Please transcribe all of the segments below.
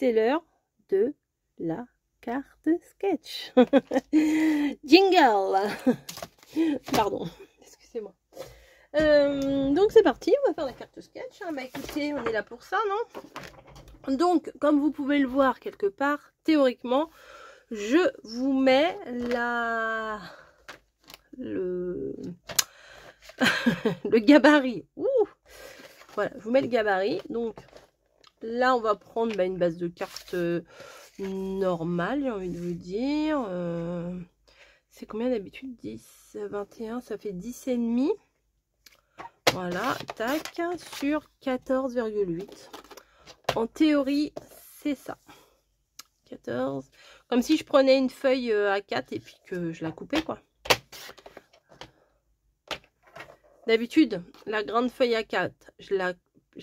c'est l'heure de la carte sketch. Jingle. Pardon, excusez-moi. Donc c'est parti, on va faire la carte sketch. Bah écoutez, on est là pour ça, non? Donc, comme vous pouvez le voir quelque part, théoriquement, je vous mets le gabarit. Ouh, voilà, je vous mets le gabarit. Donc là, on va prendre une base de cartes normale, j'ai envie de vous dire. C'est combien d'habitude? 10, 21, ça fait 10 et demi. Voilà, tac, sur 14,8. En théorie, c'est ça. 14. Comme si je prenais une feuille A4 et puis que je la coupais, quoi. D'habitude, la grande feuille A4, je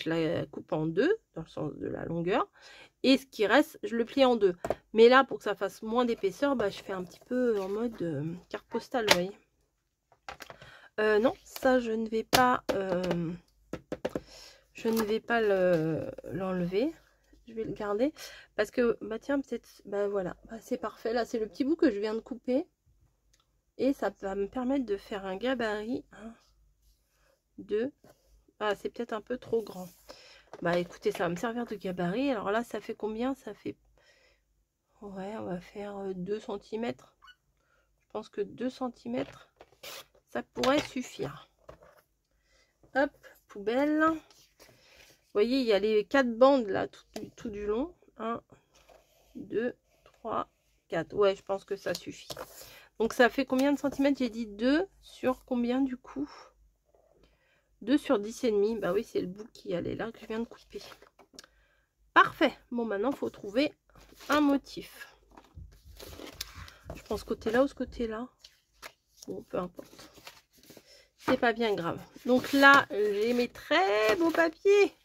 la coupe en deux, dans le sens de la longueur. Et ce qui reste, je le plie en deux. Mais là, pour que ça fasse moins d'épaisseur, je fais un petit peu en mode carte postale, vous voyez. Non, ça, je ne vais pas l'enlever. Je vais le garder parce que, tiens, peut-être, voilà, c'est parfait. Là, c'est le petit bout que je viens de couper. Et ça va me permettre de faire un gabarit. 1, 2. Ah, c'est peut-être un peu trop grand. Écoutez, ça va me servir de gabarit. Alors là, ça fait combien? Ça fait... Ouais, on va faire 2 cm. Je pense que 2 cm, ça pourrait suffire. Hop, poubelle. Vous voyez, il y a les 4 bandes là, tout du long. 1, 2, 3, 4. Ouais, je pense que ça suffit. Donc ça fait combien de centimètres? J'ai dit 2 sur combien du coup? 2 sur 10 et demi. Bah oui, c'est le bout qui allait là que je viens de couper. Parfait. Bon, maintenant, il faut trouver un motif. Je prends ce côté-là ou ce côté-là. Bon, peu importe. C'est pas bien grave. Donc là, j'ai mes très beaux papiers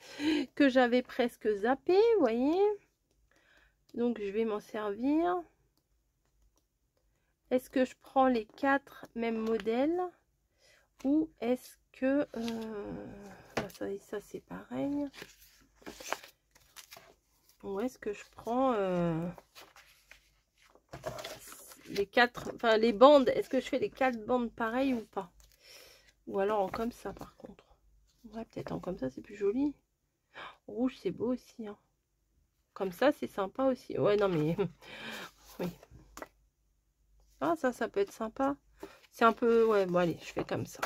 que j'avais presque zappés, vous voyez. Donc, je vais m'en servir. Est-ce que je prends les 4 mêmes modèles? Ou est-ce que... ça c'est pareil. Ou est-ce que je prends les 4... Enfin, les bandes. Est-ce que je fais les 4 bandes pareilles ou pas? Ou alors en comme ça, par contre. Ouais, peut-être en comme ça, c'est plus joli. Rouge, c'est beau aussi. Hein. Comme ça, c'est sympa aussi. Ouais, non, mais... oui. Ah, ça peut être sympa. C'est un peu... Ouais, bon, allez, je fais comme ça.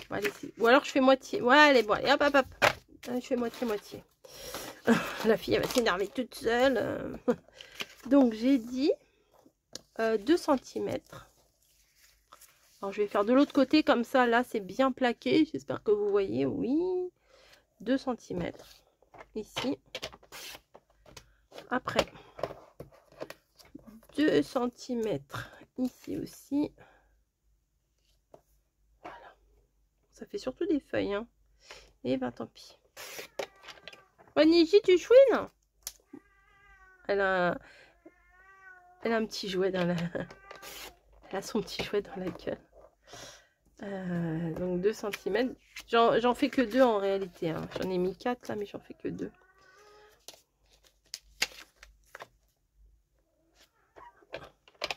Bon, allez, ou alors, je fais moitié. Ouais, allez, bon, allez, hop, hop, hop. Allez, je fais moitié. La fille, elle va s'énerver toute seule. Donc, j'ai dit 2 cm. Alors, je vais faire de l'autre côté, comme ça, là, c'est bien plaqué. J'espère que vous voyez, oui. 2 cm. Ici. Après. 2 cm ici aussi. Voilà. Ça fait surtout des feuilles. Hein. Et tant pis. Niji, tu chouines? Elle a un petit jouet dans la... Elle a son petit jouet dans la gueule. Donc 2 cm. J'en fais que 2 en réalité. Hein. J'en ai mis 4 là, mais j'en fais que 2.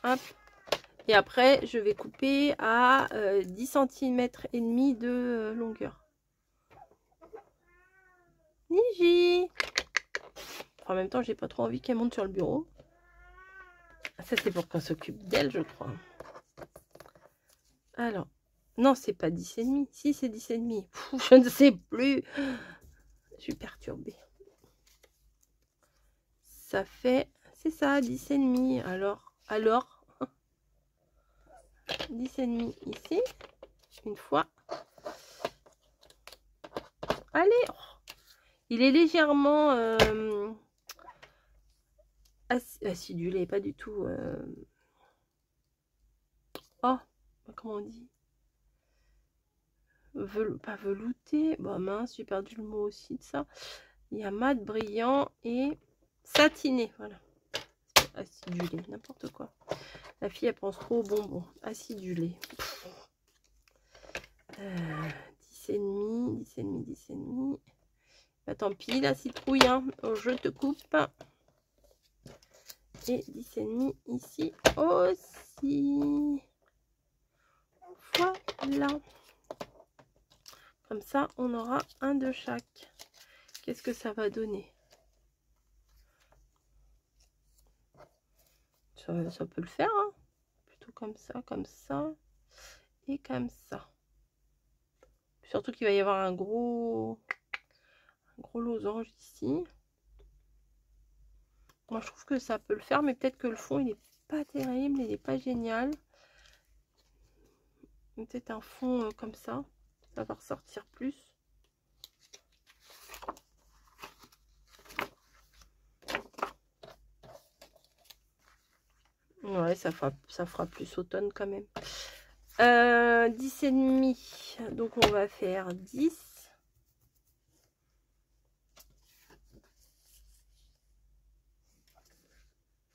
Hop. Et après, je vais couper à 10 cm et demi de longueur. Niji! En même temps, j'ai pas trop envie qu'elle monte sur le bureau. Ça, c'est pour qu'on s'occupe d'elle, je crois. Alors, non, c'est pas 10 et demi. Si, c'est 10 et demi. Je ne sais plus. Je suis perturbée. Ça fait, c'est ça, 10 et demi. Alors 10 et demi ici. Une fois. Allez. Il est légèrement acidulé, pas du tout. Oh, comment on dit? Pas velouté. Bon, mince, j'ai perdu le mot aussi de ça. Il y a mat, brillant et satiné. Voilà. Acidulé, n'importe quoi. La fille, elle pense trop aux bonbons. Acidulé. 10 et demi, 10 et demi, 10 et demi. Tant pis, la citrouille. Hein. Je te coupe. et 10,5 ici aussi. Voilà. Comme ça, on aura un de chaque. Qu'est-ce que ça va donner? Ça peut le faire, hein. Plutôt comme ça et comme ça. Surtout qu'il va y avoir un gros losange ici. Moi, je trouve que ça peut le faire, mais peut-être que le fond, il n'est pas terrible, il n'est pas génial. Peut-être un fond comme ça va ressortir plus. Ouais, ça fera plus automne quand même. 10,5. Donc, on va faire 10.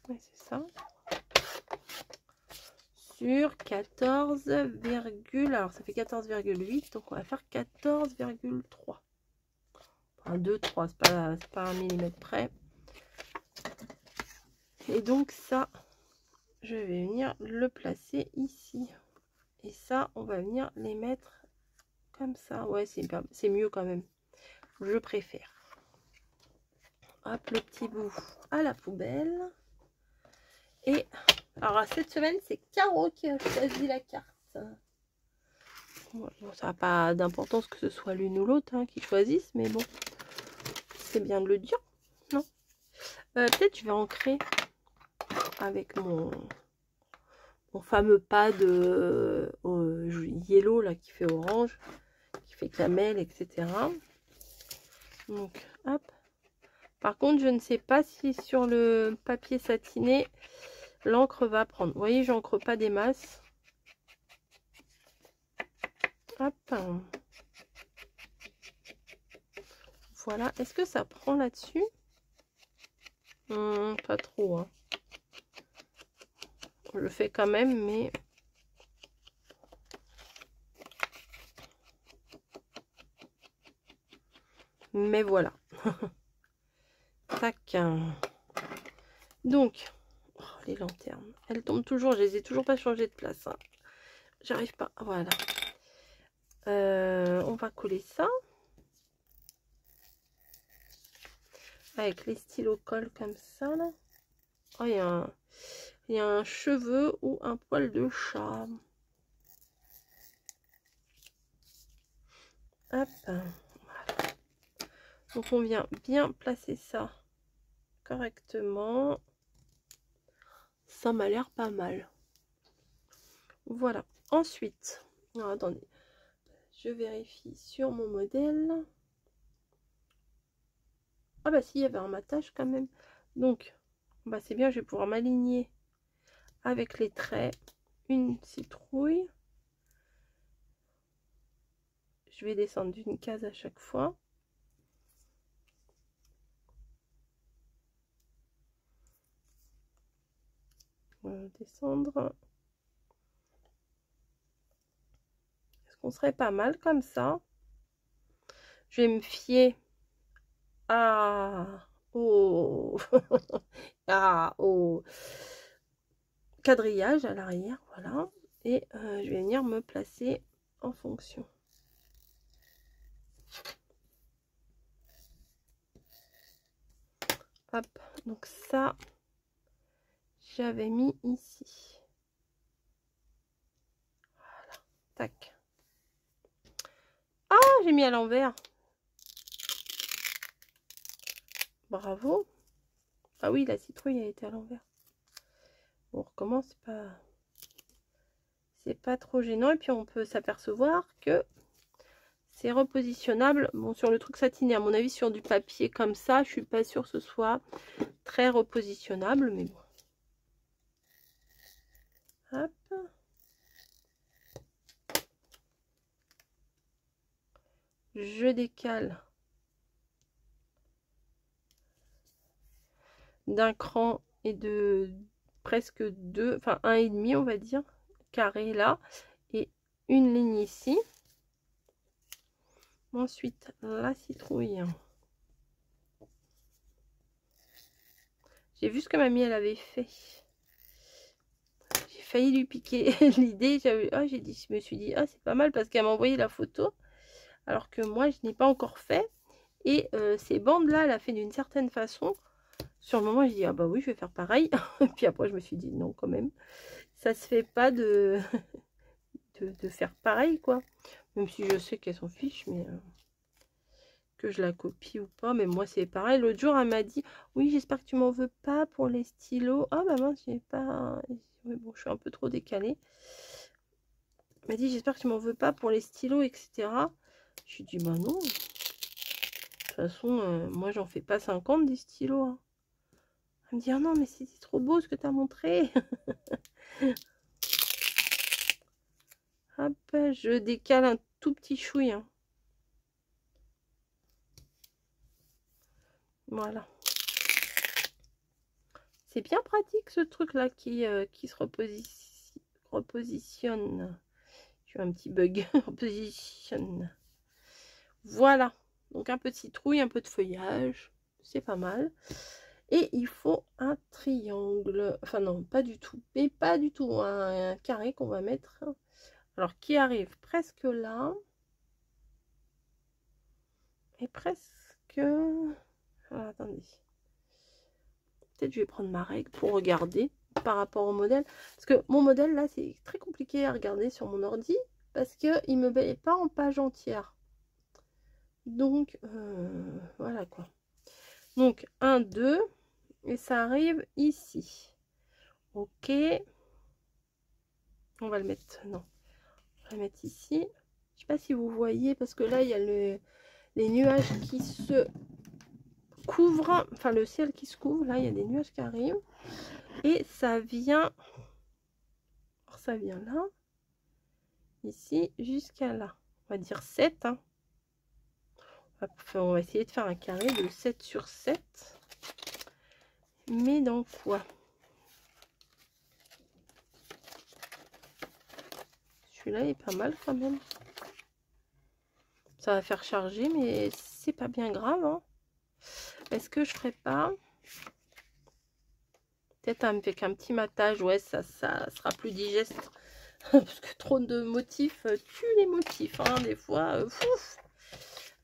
Ouais, c'est ça. Sur 14, alors ça fait 14,8. Donc, on va faire 14,3. Enfin, 2, 3, c'est pas un millimètre près. Et donc, ça, je vais venir le placer ici. Et ça, on va venir les mettre comme ça. Ouais, c'est mieux quand même. Je préfère. Hop, le petit bout à la poubelle. Et alors, cette semaine, c'est Caro qui a choisi la carte. Bon, ça n'a pas d'importance que ce soit l'une ou l'autre hein, qui choisisse, mais bon, c'est bien de le dire, non? Peut-être je vais ancrer avec mon fameux pad yellow là qui fait orange, qui fait camel, etc. Donc, hop. Par contre, je ne sais pas si sur le papier satiné, l'encre va prendre. Vous voyez, j'encre pas des masses. Hop. Voilà. Est-ce que ça prend là-dessus? Pas trop. Hein. Je le fais quand même, mais... Mais voilà. Tac. Donc, oh, les lanternes. Elles tombent toujours. Je les ai toujours pas changées de place. Hein. J'arrive pas. Voilà. On va coller ça. Avec les stylos colle comme ça. Là. Oh, il y a un cheveu ou un poil de chat. Hop. Voilà. Donc, on vient bien placer ça correctement. Ça m'a l'air pas mal. Voilà. Ensuite, alors, attendez. Je vérifie sur mon modèle. Ah bah si, il y avait un matage quand même. Donc, bah c'est bien, je vais pouvoir m'aligner avec les traits. Une citrouille. Je vais descendre d'une case à chaque fois. On va descendre. Est-ce qu'on serait pas mal comme ça? Je vais me fier au quadrillage à l'arrière, voilà. Et je vais venir me placer en fonction. Hop, donc ça, j'avais mis ici. Voilà, tac. Ah, j'ai mis à l'envers. Bravo. Ah oui, la citrouille a été à l'envers. On recommence, c'est pas trop gênant. Et puis on peut s'apercevoir que c'est repositionnable. Bon, sur le truc satiné, à mon avis, sur du papier comme ça, je suis pas sûre que ce soit très repositionnable, mais bon. Hop. Je décale d'un cran et de presque 2, enfin 1,5 on va dire, carré là, et une ligne ici. Ensuite, la citrouille. J'ai vu ce que mamie elle avait fait. J'ai failli lui piquer l'idée. J'ai dit, je me suis dit, ah c'est pas mal parce qu'elle m'a envoyé la photo. Alors que moi, je n'ai pas encore fait. Et ces bandes-là, elle a fait d'une certaine façon. Sur le moment, j'ai dit, ah bah oui, je vais faire pareil. Et puis après, je me suis dit, non, quand même. Ça se fait pas de, de faire pareil, quoi. Même si je sais qu'elle s'en fiche, mais que je la copie ou pas. Mais moi, c'est pareil. L'autre jour, elle m'a dit, oui, j'espère que tu m'en veux pas pour les stylos. Ah bah mince, j'ai pas... Oui, bon, je suis un peu trop décalée. Elle m'a dit, j'espère que tu m'en veux pas pour les stylos, etc. Je lui ai dit, bah non. De toute façon, moi, j'en fais pas 50 des stylos. Hein. Elle me dit, ah non, mais c'était trop beau ce que tu as montré. Hop, je décale un tout petit chouille. Hein. Voilà. C'est bien pratique ce truc-là qui se repositionne. J'ai un petit bug. Repositionne. Voilà. Donc un peu de citrouille, un peu de feuillage. C'est pas mal. Et il faut un triangle. Enfin non, pas du tout. Mais pas du tout. Un carré qu'on va mettre. Alors qui arrive presque là. Et presque... Alors, attendez. Peut-être je vais prendre ma règle pour regarder par rapport au modèle. Parce que mon modèle là, c'est très compliqué à regarder sur mon ordi. Parce qu'il ne me met pas en page entière. Donc, voilà quoi. Donc, 1, 2. Et ça arrive ici. Ok. On va le mettre... Non. On va le mettre ici. Je sais pas si vous voyez. Parce que là, il y a les nuages qui se couvrent. Enfin, le ciel qui se couvre. Là, il y a des nuages qui arrivent. Et ça vient... Alors, ça vient là. Ici jusqu'à là. On va dire 7. Hein. On va essayer de faire un carré de 7 sur 7. Mais dans quoi? Celui-là est pas mal quand même. Ça va faire charger, mais c'est pas bien grave. Hein. Est-ce que je ferai pas peut-être avec un petit matage? Ouais, ça sera plus digeste. Parce que trop de motifs tue les motifs. Hein, des fois,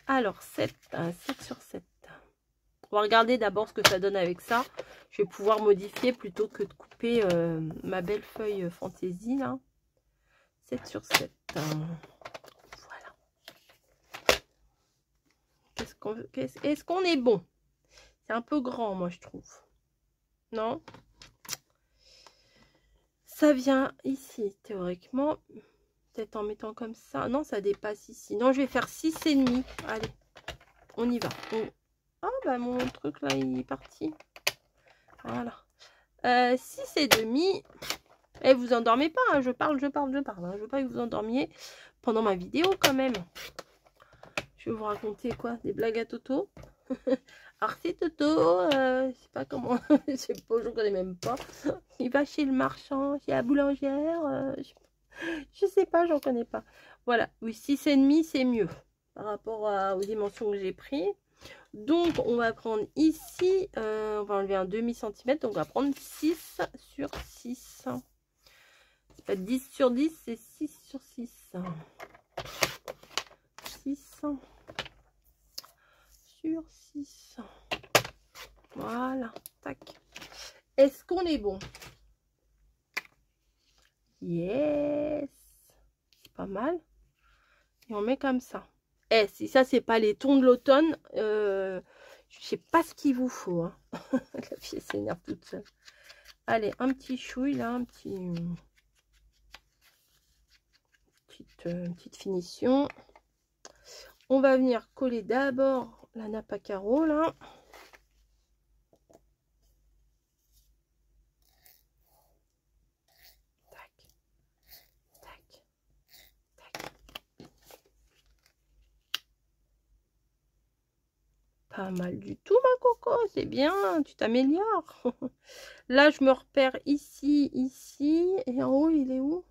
alors, 7 sur 7. On va regarder d'abord ce que ça donne avec ça. Je vais pouvoir modifier plutôt que de couper ma belle feuille fantaisie là. 7 sur 7. Voilà. Est-ce qu'on est bon? C'est un peu grand, moi, je trouve. Non? Ça vient ici, théoriquement. Peut-être en mettant comme ça. Non, ça dépasse ici. Non, je vais faire 6,5. Allez, on y va. Ah, bah, mon truc, là, il est parti. Voilà. 6,5. Et vous endormez pas, hein. Je parle. Hein. Je veux pas que vous endormiez pendant ma vidéo, quand même. Je vais vous raconter quoi? Des blagues à Toto. Alors, c'est Toto. Je sais pas comment. Je sais pas, je ne connais même pas. Il va chez le marchand, chez la boulangère. Je sais pas, j'en connais pas. Voilà, oui, 6,5 c'est mieux par rapport aux dimensions que j'ai pris. Donc, on va prendre ici, on va enlever un demi-centimètre. Donc, on va prendre 6 sur 6. C'est pas 10 sur 10, c'est 6 sur 6. 6 sur 6. Voilà, tac. Est-ce qu'on est bon? Yes, c'est pas mal. Et on met comme ça. Eh, si ça c'est pas les tons de l'automne, je sais pas ce qu'il vous faut. Hein. La fille s'énerve toute seule. Allez, un petit chouille là, une petite finition. On va venir coller d'abord la nappe à carreaux là. Pas mal du tout, ma coco, c'est bien, tu t'améliores. Là, je me repère ici, ici, et en haut, il est où?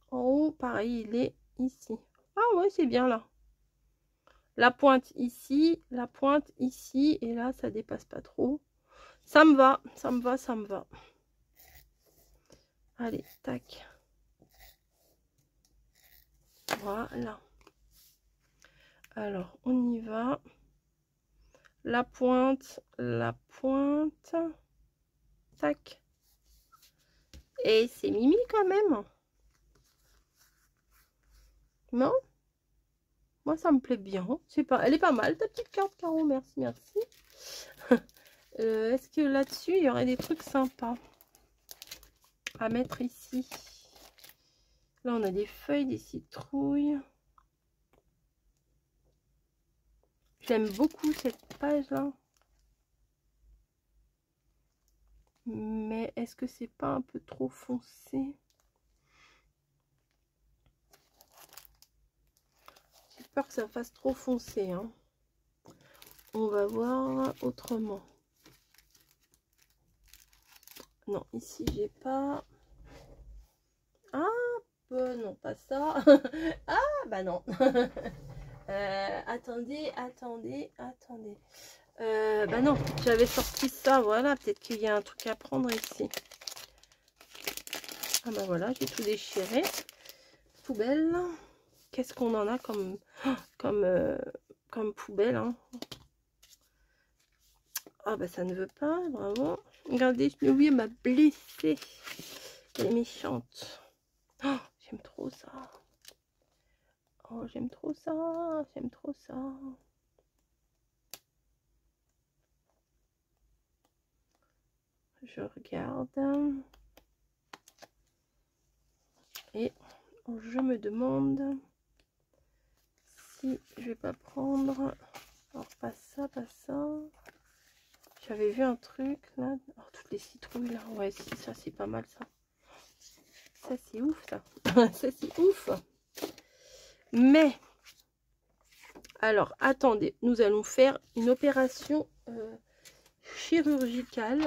En haut, pareil, il est ici. Ah ouais, c'est bien là. La pointe ici, et là, ça dépasse pas trop. Ça me va, ça me va, ça me va. Allez, tac. Voilà. Alors, on y va. La pointe, tac. Et c'est Mimi quand même. Non? Moi, ça me plaît bien. C'est pas, elle est pas mal, ta petite carte, Caro. Merci, merci. Est-ce que là-dessus, il y aurait des trucs sympas à mettre ici? Là, on a des feuilles, des citrouilles. J'aime beaucoup cette page-là. Mais est-ce que c'est pas un peu trop foncé? J'ai peur que ça fasse trop foncé, hein. On va voir autrement. Non, ici, j'ai pas... Ah, non, pas ça. Ah, bah non. Attendez. Bah non, j'avais sorti ça, voilà. Peut-être qu'il y a un truc à prendre ici. Ah bah voilà, j'ai tout déchiré. Poubelle. Qu'est-ce qu'on en a comme poubelle, hein? Ah bah ça ne veut pas, bravo. Regardez, oui, elle m'a blessée. Elle est méchante. Oh, j'aime trop ça. Oh, j'aime trop ça. J'aime trop ça. Je regarde. Et je me demande si je vais pas prendre... Alors, pas ça, pas ça. J'avais vu un truc, là. Oh, toutes les citrouilles, là. Ouais, si, ça, c'est pas mal, ça. Ça, c'est ouf, ça. Ça, c'est ouf. Mais... Alors, attendez, nous allons faire une opération chirurgicale.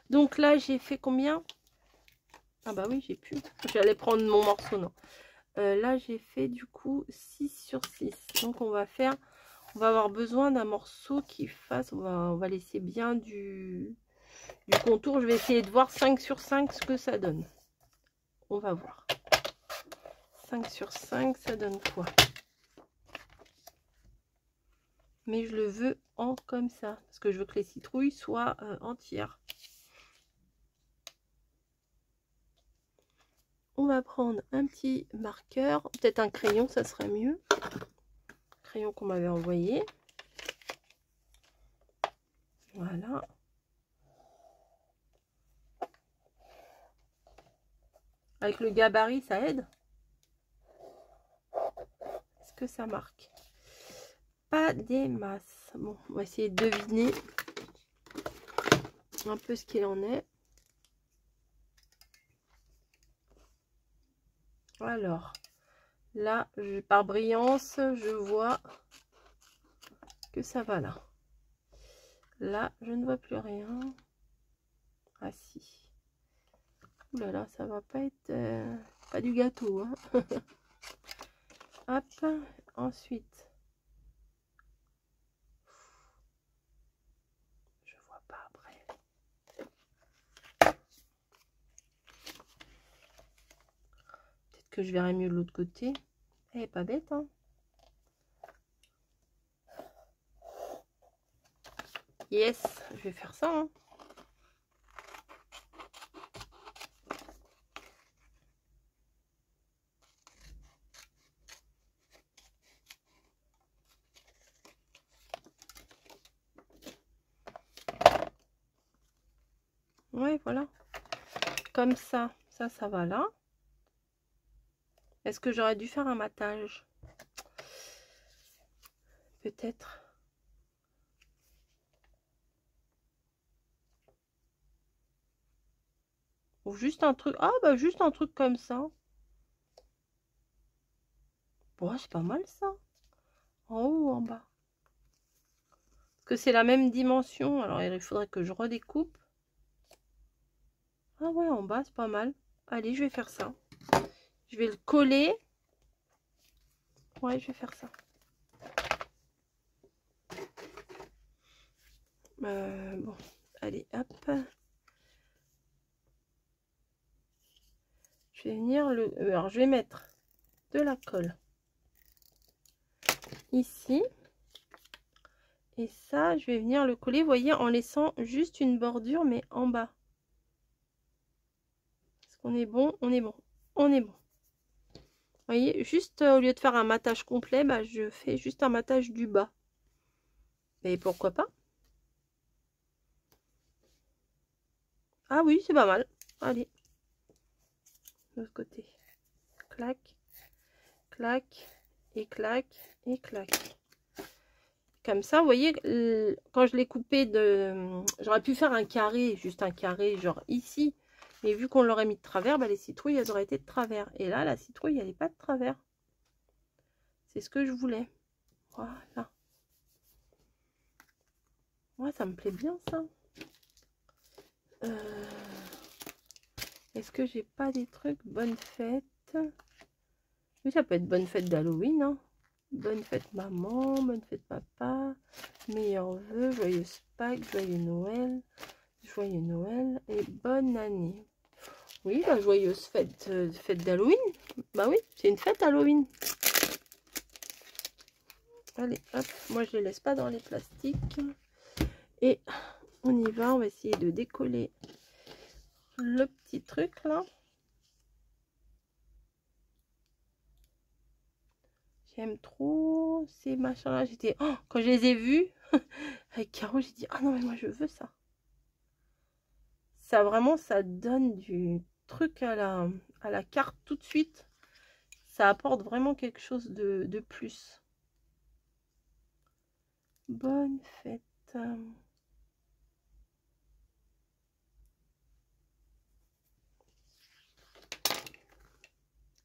Donc là, j'ai fait combien? Ah bah oui, j'ai pu. J'allais prendre mon morceau, non. Là, j'ai fait du coup 6 sur 6. Donc, on va avoir besoin d'un morceau qui fasse... On va laisser bien du contour. Je vais essayer de voir 5 sur 5 ce que ça donne. On va voir. 5 sur 5, ça donne quoi? Mais je le veux en comme ça. Parce que je veux que les citrouilles soient entières. On va prendre un petit marqueur. Peut-être un crayon, ça serait mieux. Crayon qu'on m'avait envoyé. Voilà. Avec le gabarit, ça aide. Est-ce que ça marque? Pas des masses. Bon, on va essayer de deviner un peu ce qu'il en est. Alors, là, par brillance, je vois que ça va là. Là, je ne vois plus rien. Ah si. Ouh là là, ça va pas être pas du gâteau, hein. Hop, ensuite. Je vois pas après. Peut-être que je verrai mieux de l'autre côté. Elle est pas bête, hein. Yes, je vais faire ça, hein. Ouais, voilà. Comme ça. Ça va là. Est-ce que j'aurais dû faire un matage? Peut-être. Ou juste un truc. Ah, bah, juste un truc comme ça. Bon, c'est pas mal ça. En haut ou en bas? Parce que c'est la même dimension. Alors, il faudrait que je redécoupe. Ah ouais, en bas, c'est pas mal. Allez, je vais faire ça. Je vais le coller. Ouais, je vais faire ça. Bon. Allez, hop. Je vais venir alors, je vais mettre de la colle ici. Et ça, je vais venir le coller, vous voyez, en laissant juste une bordure, mais en bas. Est-ce qu'on est bon? On est bon. On est bon. Vous voyez, juste au lieu de faire un matage complet, bah, je fais juste un matage du bas. Et pourquoi pas? Ah oui, c'est pas mal. Allez. De l'autre côté. Clac, clac, et clac, et clac. Comme ça, vous voyez, quand je l'ai coupé j'aurais pu faire un carré, juste un carré, genre ici. Mais vu qu'on l'aurait mis de travers, bah, les citrouilles, elles auraient été de travers. Et là, la citrouille, elle n'est pas de travers. C'est ce que je voulais. Voilà. Ouais, ça me plaît bien, ça. Est-ce que j'ai pas des trucs bonne fête? Oui, ça peut être bonne fête d'Halloween, hein. Bonne fête maman, bonne fête papa, meilleurs vœux, joyeuse Pâques, joyeux Noël et bonne année. Oui, la joyeuse fête, fête d'Halloween. Bah oui, c'est une fête Halloween. Allez, hop, moi je les laisse pas dans les plastiques. Et on y va, on va essayer de décoller le petit truc là. J'aime trop ces machins là. J'étais, oh, quand je les ai vus avec Caro, j'ai dit, ah non mais moi je veux ça. Ça vraiment, ça donne du truc à la carte tout de suite. Ça apporte vraiment quelque chose de plus. Bonne fête.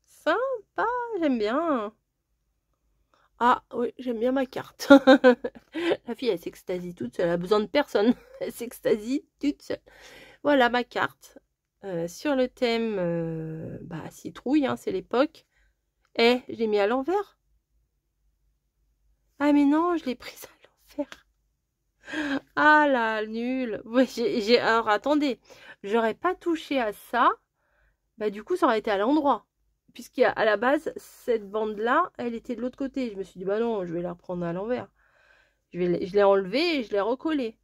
Sympa, j'aime bien. Ah oui, j'aime bien ma carte. La fille, elle s'extasie toute seule. Elle a besoin de personne. Elle s'extasie toute seule. Voilà ma carte. Sur le thème bah, citrouille, hein, c'est l'époque. Eh, je l'ai mis à l'envers. Ah mais non, je l'ai prise à l'envers. Ah là, nul. Ouais, alors attendez, j'aurais pas touché à ça. Bah du coup, ça aurait été à l'endroit. Puisqu'à la base, cette bande-là, elle était de l'autre côté. Je me suis dit, bah non, je vais la reprendre à l'envers. Je l'ai enlevée et je l'ai recollée.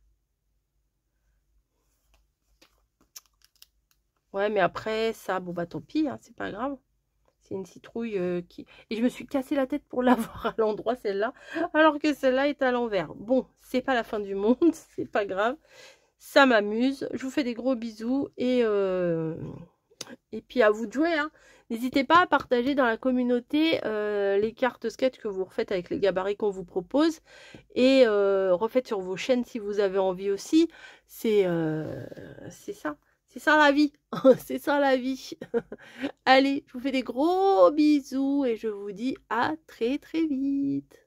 Ouais, mais après, ça, bon bah tant pis, hein, c'est pas grave. C'est une citrouille qui... Et je me suis cassé la tête pour l'avoir à l'endroit, celle-là. Alors que celle-là est à l'envers. Bon, c'est pas la fin du monde, c'est pas grave. Ça m'amuse. Je vous fais des gros bisous. Et puis à vous de jouer, hein. N'hésitez pas à partager dans la communauté les cartes sketch que vous refaites avec les gabarits qu'on vous propose. Et refaites sur vos chaînes si vous avez envie aussi. C'est ça. C'est ça la vie. C'est ça la vie. Allez, je vous fais des gros bisous et je vous dis à très très vite.